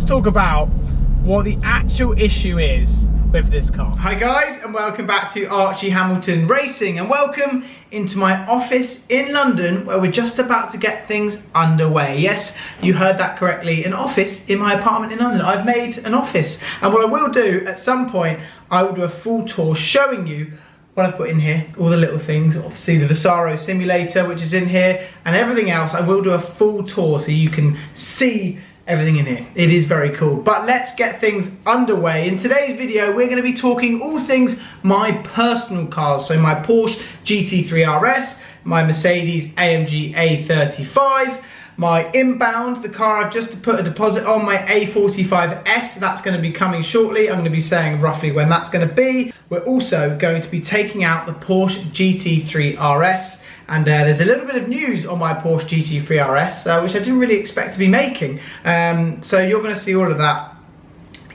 let's talk about what the actual issue is with this car. Hi guys, and welcome back to Archie Hamilton Racing, and welcome into my office in London, where we're just about to get things underway. Yes, you heard that correctly, an office in my apartment in London. I've made an office, and what I will do at some point, I will do a full tour showing you what I've got in here, all the little things, obviously the Visaro simulator which is in here, and everything else. I will do a full tour so you can see everything in here. It is very cool. But let's get things underway. In today's video, we're going to be talking all things my personal cars. So my Porsche GT3 RS, my Mercedes AMG A35, my Inbound, the car I've just put a deposit on, my A45S, that's going to be coming shortly. I'm going to be saying roughly when that's going to be. We're also going to be taking out the Porsche GT3 RS. And there's a little bit of news on my Porsche GT3 RS, which I didn't really expect to be making. So you're going to see all of that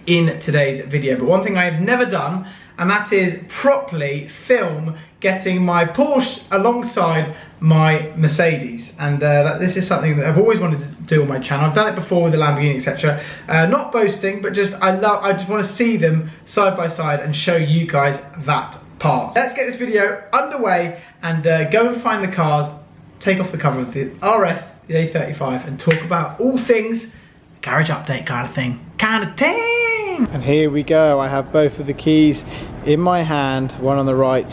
in today's video. But one thing I have never done, and that is properly film getting my Porsche alongside my Mercedes. And this is something that I've always wanted to do on my channel. I've done it before with the Lamborghini, etc. Not boasting, but just I just want to see them side by side and show you guys that part. Let's get this video underway and go and find the cars, take off the cover of the RS, the A35, and talk about all things garage update kind of thing. And here we go. I have both of the keys in my hand, one on the right,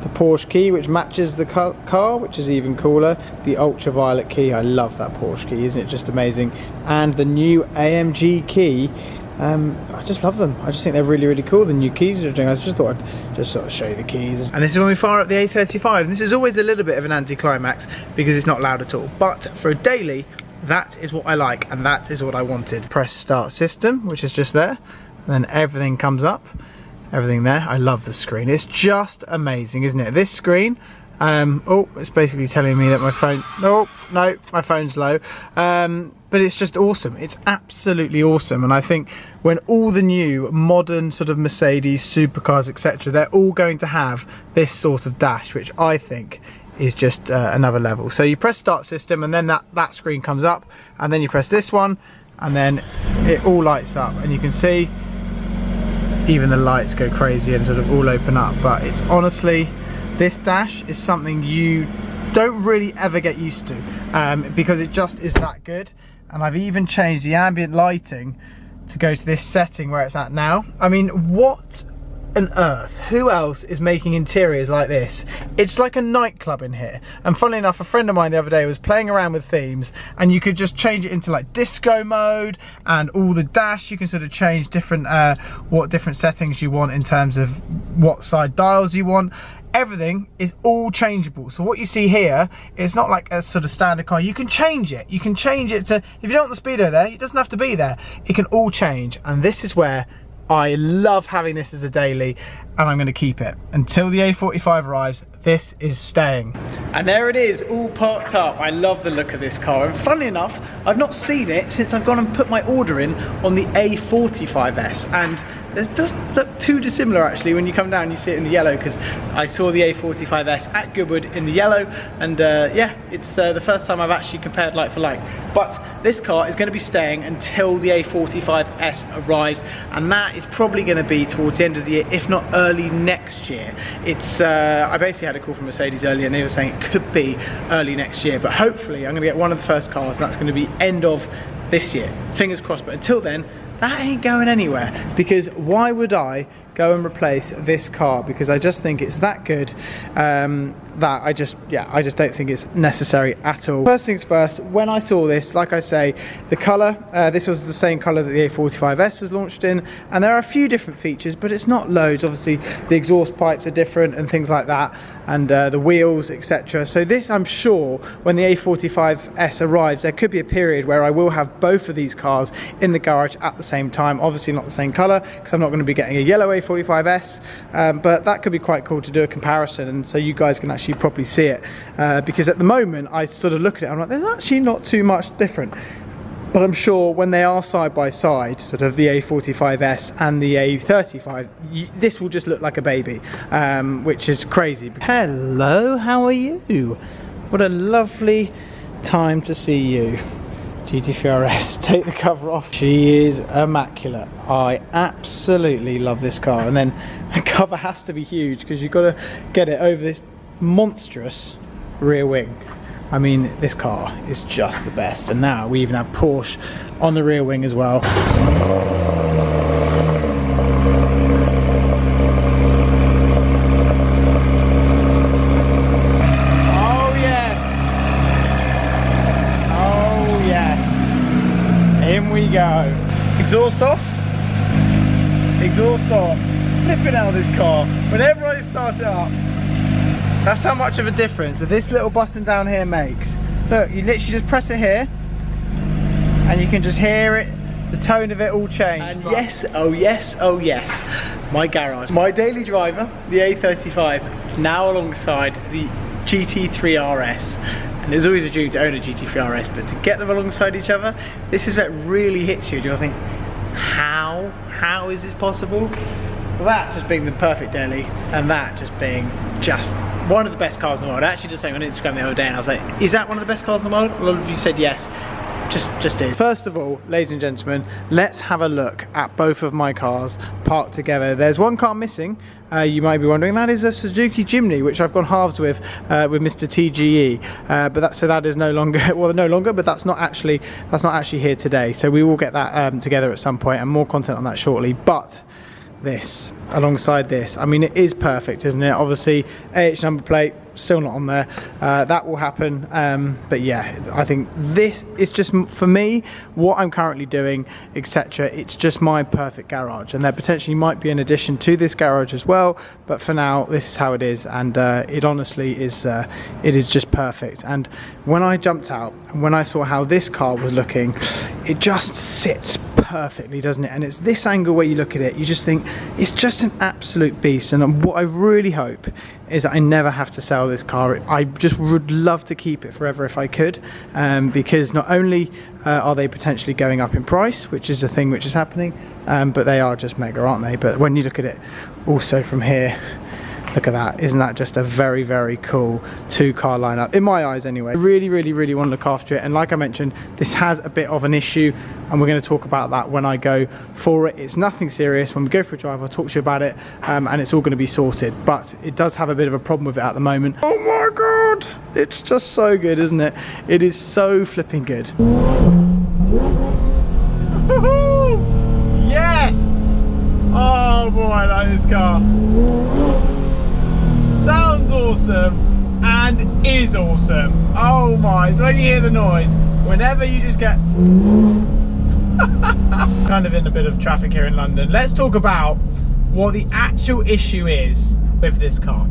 the Porsche key which matches the car, which is even cooler, the ultraviolet key, I love that Porsche key, isn't it just amazing, and the new AMG key. I just love them. I just think they're really, really cool, the new keys are doing. I just thought I'd just sort of show you the keys. And this is when we fire up the A35, and this is always a little bit of an anticlimax because it's not loud at all. But for a daily, that is what I like, and that is what I wanted. Press start system, which is just there, and then everything comes up, everything there. I love the screen. It's just amazing, isn't it? This screen, oh, it's basically telling me that my phone, oh, no, my phone's low. But it's just awesome. It's absolutely awesome. And I think when all the new modern sort of Mercedes supercars, etc., they're all going to have this sort of dash, which I think is just another level. So you press start system, and then that screen comes up, and then you press this one, and then it all lights up, and you can see even the lights go crazy and sort of all open up. But it's honestly, this dash is something you don't really ever get used to, because it just is that good. And I've even changed the ambient lighting to go to this setting where it's at now. I mean, what on earth? Who else is making interiors like this? It's like a nightclub in here. And funnily enough, a friend of mine the other day was playing around with themes, and you could just change it into like disco mode, and all the dash, you can sort of change different what different settings you want in terms of what side dials you want. Everything is all changeable. So what you see here, it's not like a sort of standard car. You can change it. You can change it to, if you don't want the speedo there, it doesn't have to be there. It can all change. And this is where I love having this as a daily, and I'm going to keep it until the A45 arrives. This is staying. And there it is, all parked up. I love the look of this car, and funnily enough, I've not seen it since I've gone and put my order in on the A45S, and it doesn't look too dissimilar actually when you come down. You see it in the yellow, because I saw the A45S at Goodwood in the yellow, and yeah, it's the first time I've actually compared like for like. But this car is going to be staying until the A45S arrives, and that is probably going to be towards the end of the year, if not early next year. It's I basically had a call from Mercedes earlier, and they were saying it could be early next year, but hopefully I'm going to get one of the first cars, and that's going to be end of this year. Fingers crossed. But until then, that ain't going anywhere, because why would I go and replace this car? Because I just think it's that good that I just don't think it's necessary at all. First things first, when I saw this, like I say, the colour, this was the same colour that the A45S was launched in, and there are a few different features, but it's not loads. Obviously the exhaust pipes are different and things like that, and the wheels, etc. So this, I'm sure when the A45S arrives, there could be a period where I will have both of these cars in the garage at the same time. Obviously not the same colour, because I'm not going to be getting a yellow A45S, but that could be quite cool to do a comparison, and so you guys can actually properly see it, because at the moment I sort of look at it, I'm like, there's actually not too much different. But I'm sure when they are side by side, sort of the A45S and the A35, this will just look like a baby, which is crazy. Hello, how are you? What a lovely time to see you. GT3 RS, take the cover off. She is immaculate. I absolutely love this car. And then the cover has to be huge because you've got to get it over this monstrous rear wing. I mean, this car is just the best. And now we even have Porsche on the rear wing as well. Go. Exhaust off. Exhaust off. Flipping out of this car. Whenever I start it up, that's how much of a difference that this little button down here makes. Look, you literally just press it here and you can just hear it, the tone of it all change. And yes, oh yes, oh yes, my garage. My daily driver, the A35, now alongside the GT3 RS. And it's always a dream to own a GT3 RS, but to get them alongside each other, this is what really hits you. You'll think, how is this possible? Well, that just being the perfect daily, and that just being just one of the best cars in the world. I actually just saying on Instagram the other day, and I was like, is that one of the best cars in the world? A lot of you said yes. Just is. First of all, ladies and gentlemen, let's have a look at both of my cars parked together. There's one car missing, you might be wondering. That is a Suzuki Jimny, which I've gone halves with Mr. TGE. But that is no longer, well, no longer, but that's not actually here today. So we will get that together at some point, and more content on that shortly. But this alongside this, I mean, it is perfect, isn't it? Obviously AH number plate still not on there. That will happen, but yeah, I think this is just, for me, what I'm currently doing, etc. It's just my perfect garage, and there potentially might be an addition to this garage as well, but for now this is how it is, and it honestly is it is just perfect. And when I jumped out and when I saw how this car was looking, it just sits perfectly, doesn't it? And it's this angle where you look at it, you just think it's just an absolute beast. And what I really hope is that I never have to sell this car. I just would love to keep it forever if I could, because not only are they potentially going up in price, which is a thing which is happening, but they are just mega, aren't they? But when you look at it also from here, look at that. Isn't that just a very, very cool two-car lineup, in my eyes anyway? I really, really, really want to look after it. And like I mentioned, this has a bit of an issue, and we're going to talk about that when I go for it. It's nothing serious. When we go for a drive, I'll talk to you about it, and it's all going to be sorted. But it does have a bit of a problem with it at the moment. Oh my God! It's just so good, isn't it? It is so flipping good. Yes! Oh boy, I like this car. Sounds awesome and is awesome. Oh my, so when you hear the noise, whenever you just get kind of in a bit of traffic here in London, let's talk about what the actual issue is with this car.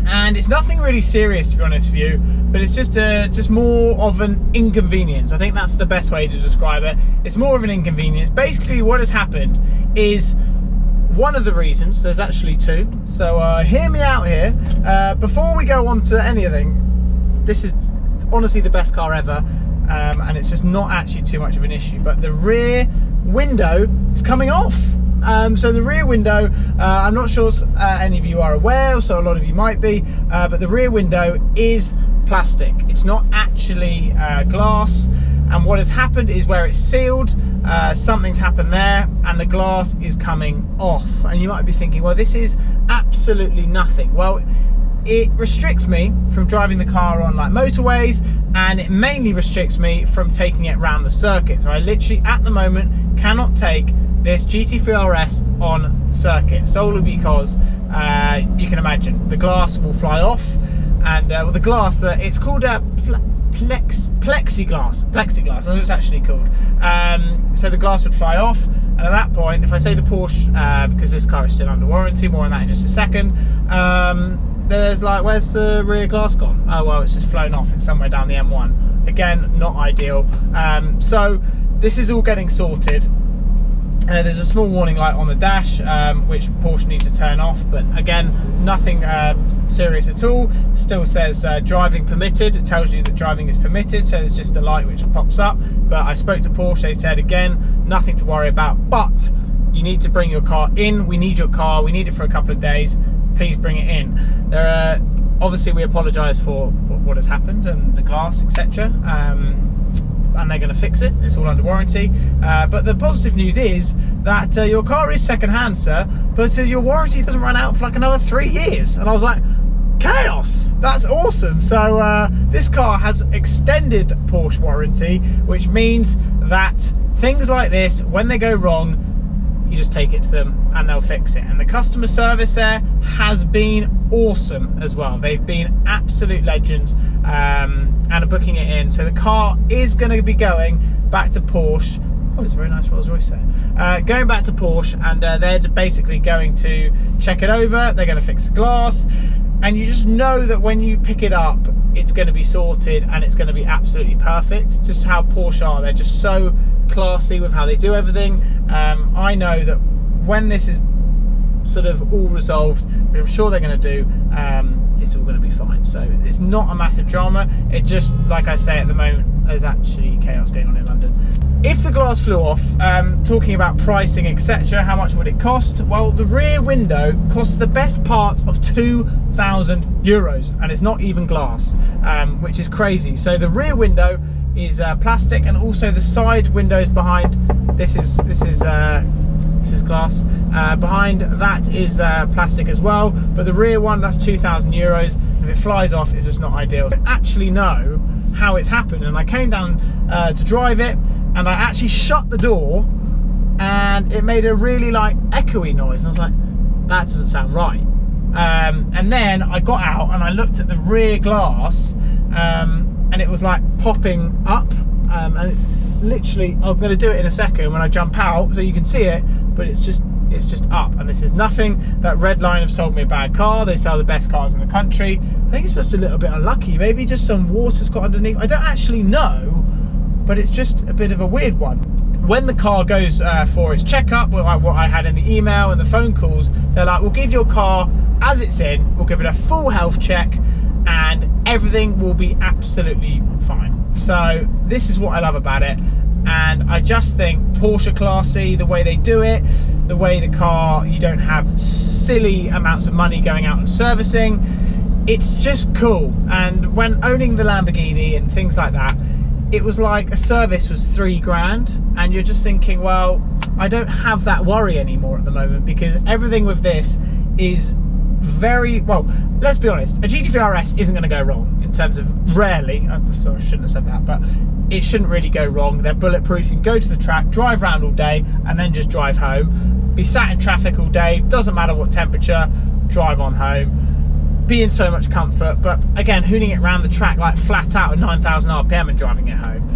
And it's nothing really serious, to be honest with you, but it's just more of an inconvenience. I think that's the best way to describe it. It's more of an inconvenience. Basically what has happened is, one of the reasons, there's actually two, so hear me out here. Before we go on to anything, this is honestly the best car ever, and it's just not actually too much of an issue, but the rear window is coming off. So the rear window, I'm not sure any of you are aware, so a lot of you might be, but the rear window is plastic. It's not actually glass. And what has happened is, where it's sealed, something's happened there and the glass is coming off. And you might be thinking, well, this is absolutely nothing. Well, it restricts me from driving the car on like motorways, and it mainly restricts me from taking it around the circuit. So I literally at the moment cannot take this GT3 RS on the circuit, solely because you can imagine the glass will fly off, and well, the glass, that it's called plexiglass, that's what it's actually called. So the glass would fly off, and at that point, if I say to Porsche, because this car is still under warranty, more on that in just a second, there's like, where's the rear glass gone? Oh well, it's just flown off, it's somewhere down the M1. Again, not ideal. So this is all getting sorted. There's a small warning light on the dash, which Porsche need to turn off, but again, nothing serious at all. Still says driving permitted. It tells you that driving is permitted, so there's just a light which pops up. But I spoke to Porsche, they said again, nothing to worry about, but you need to bring your car in. We need your car, we need it for a couple of days, please bring it in. Obviously we apologise for what has happened and the glass, etc. and they're going to fix it. It's all under warranty. But the positive news is that your car is second hand, sir, but your warranty doesn't run out for like another 3 years. And I was like, chaos, that's awesome. So this car has extended Porsche warranty, which means that things like this, when they go wrong, you just take it to them and they'll fix it. And the customer service there has been awesome as well. They've been absolute legends and are booking it in. So the car is going to be going back to Porsche. Oh, it's a very nice Rolls Royce there. Going back to Porsche, and they're basically going to check it over. They're going to fix the glass. And you just know that when you pick it up, it's going to be sorted and it's going to be absolutely perfect. Just how Porsche are. They're just so classy with how they do everything. I know that when this is sort of all resolved, which I'm sure they're going to do, it's all going to be fine. So it's not a massive drama. It just, like I say, at the moment, there's actually chaos going on in London. If the glass flew off, talking about pricing, etc., how much would it cost? Well, the rear window costs the best part of €2,000, and it's not even glass, which is crazy. So the rear window is plastic, and also the side windows behind this is glass. Behind that is plastic as well, but the rear one, that's €2,000. If it flies off, it's just not ideal. I don't actually know how it's happened, and I came down to drive it, and I actually shut the door, and it made a really like echoey noise. And I was like, that doesn't sound right. And then I got out and I looked at the rear glass, and it was like popping up, and it's literally, I'm going to do it in a second when I jump out so you can see it, but it's just up. And this is nothing that Redline have sold me a bad car. They sell the best cars in the country. I think it's just a little bit unlucky. Maybe just some water's got underneath. I don't actually know, but it's just a bit of a weird one. When the car goes for its checkup, what I had in the email and the phone calls, they're like, we'll give your car as it's in, we'll give it a full health check, and everything will be absolutely fine. So this is what I love about it. And I just think Porsche classy, the way they do it, the way the car, you don't have silly amounts of money going out and servicing. It's just cool. And when owning the Lamborghini and things like that, it was like a service was £3 grand, and you're just thinking, well, I don't have that worry anymore at the moment, because everything with this is very, well, let's be honest, a GT3 RS isn't going to go wrong in terms of, rarely, I shouldn't have said that, but it shouldn't really go wrong. They're bulletproof. You can go to the track, drive around all day, and then just drive home. Be sat in traffic all day, doesn't matter what temperature, drive on home. Be in so much comfort. But again, hooning it around the track like flat out at 9,000 RPM and driving it home.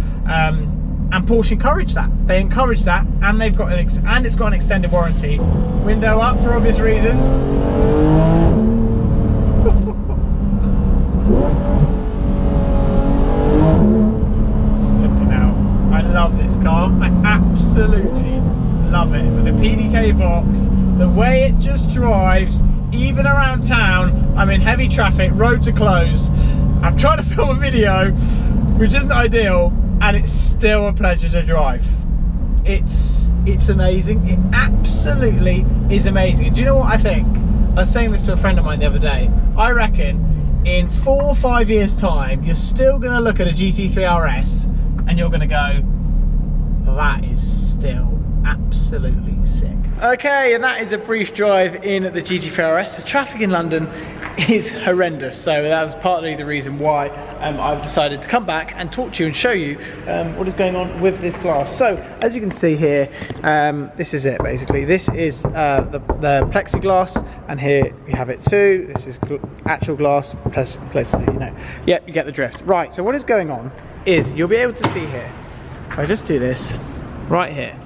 And Porsche encourage that. They encourage that, and they've got and it's got an extended warranty. Window up for obvious reasons. Flipping out. I love this car. I absolutely love it. With the PDK box, the way it just drives, even around town. I'm in heavy traffic, roads are closed. I'm trying to film a video, which isn't ideal, and it's still a pleasure to drive. It's amazing. It absolutely is amazing. And do you know what I think? I was saying this to a friend of mine the other day. I reckon in 4 or 5 years time, you're still going to look at a GT3 RS and you're going to go, that is still absolutely sick. Okay, and that is a brief drive in the GT3 RS. The traffic in London is horrendous, so that's partly the reason why I've decided to come back and talk to you and show you what is going on with this glass. So as you can see here, this is it basically. This is the plexiglass, and here we have it too. This is actual glass plus, you know, yep, you get the drift. Right, so what is going on is you'll be able to see here, if I just do this right here,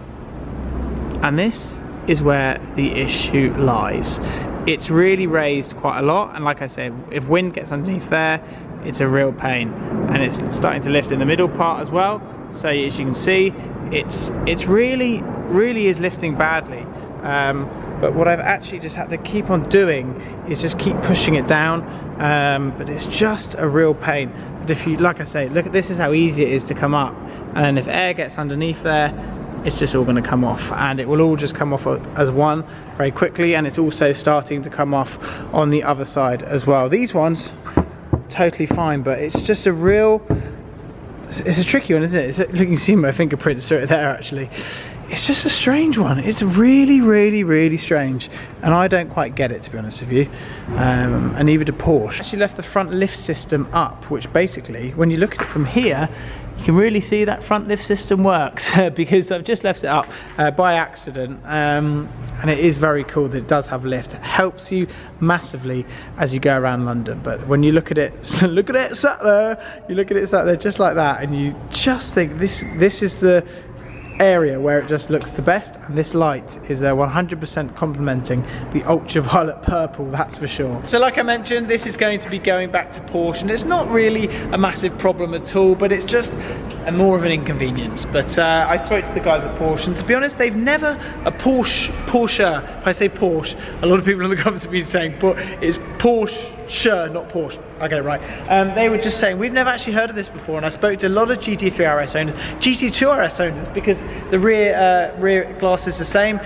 and this is where the issue lies. It's really raised quite a lot, and like I said, if wind gets underneath there, it's a real pain, and it's starting to lift in the middle part as well. So as you can see, it's really is lifting badly. But what I've actually just had to keep on doing is just keep pushing it down, but it's just a real pain. But if you, like I say, look at this, is how easy it is to come up, and if air gets underneath there, it's just all going to come off, and it will all just come off as one very quickly. And it's also starting to come off on the other side as well. These ones totally fine, but it's just a real, it's a tricky one, isn't it? You can see my fingerprints right there actually. It's just a strange one. It's really, really, really strange. And I don't quite get it, to be honest with you. And neither do Porsche. Actually left the front lift system up, which basically, when you look at it from here, you can really see that front lift system works because I've just left it up by accident. And it is very cool that it does have lift. It helps you massively as you go around London. But when you look at it, look at it sat there, you look at it sat there just like that, and you just think this is the area where it just looks the best, and this light is 100% complementing the ultraviolet purple, that's for sure. So like I mentioned, this is going to be going back to Porsche, and it's not really a massive problem at all, but it's just more of an inconvenience. But I spoke to the guys at Porsche, and to be honest, they've never a Porsche, if I say Porsche, a lot of people in the comments have been saying, but it's Porsche, not Porsche. I get it right. They were just saying, we've never actually heard of this before, and I spoke to a lot of GT3 RS owners, GT2 RS owners, because the rear glass is the same.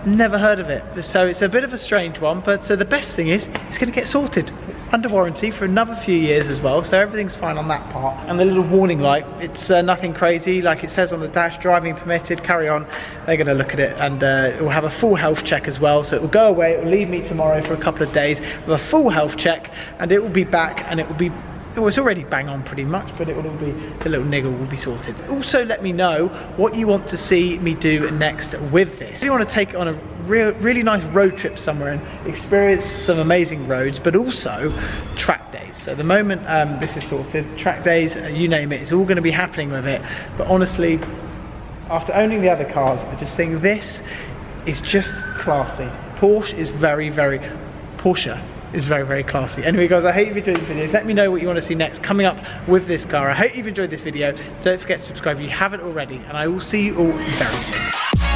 Never heard of it. So it's a bit of a strange one, but the best thing is it's going to get sorted under warranty for another few years as well, so everything's fine on that part. And the little warning light, it's nothing crazy, like it says on the dash, driving permitted, carry on. They're going to look at it, and it will have a full health check as well, so it will go away, it will leave me tomorrow for a couple of days with a full health check, and it will be back, and it will be, well, it's already bang on pretty much, but it will all be, the little niggle will be sorted. Also let me know what you want to see me do next with this. If you want to take it on a really nice road trip somewhere and experience some amazing roads, but also track days. So at the moment this is sorted, track days, you name it, it's all going to be happening with it. But honestly, after owning the other cars, I just think this is just classy. Porsche is very, very classy. Anyway guys, I hope you've enjoyed the videos. Let me know what you want to see next coming up with this car. I hope you've enjoyed this video. Don't forget to subscribe if you haven't already, and I will see you all very soon.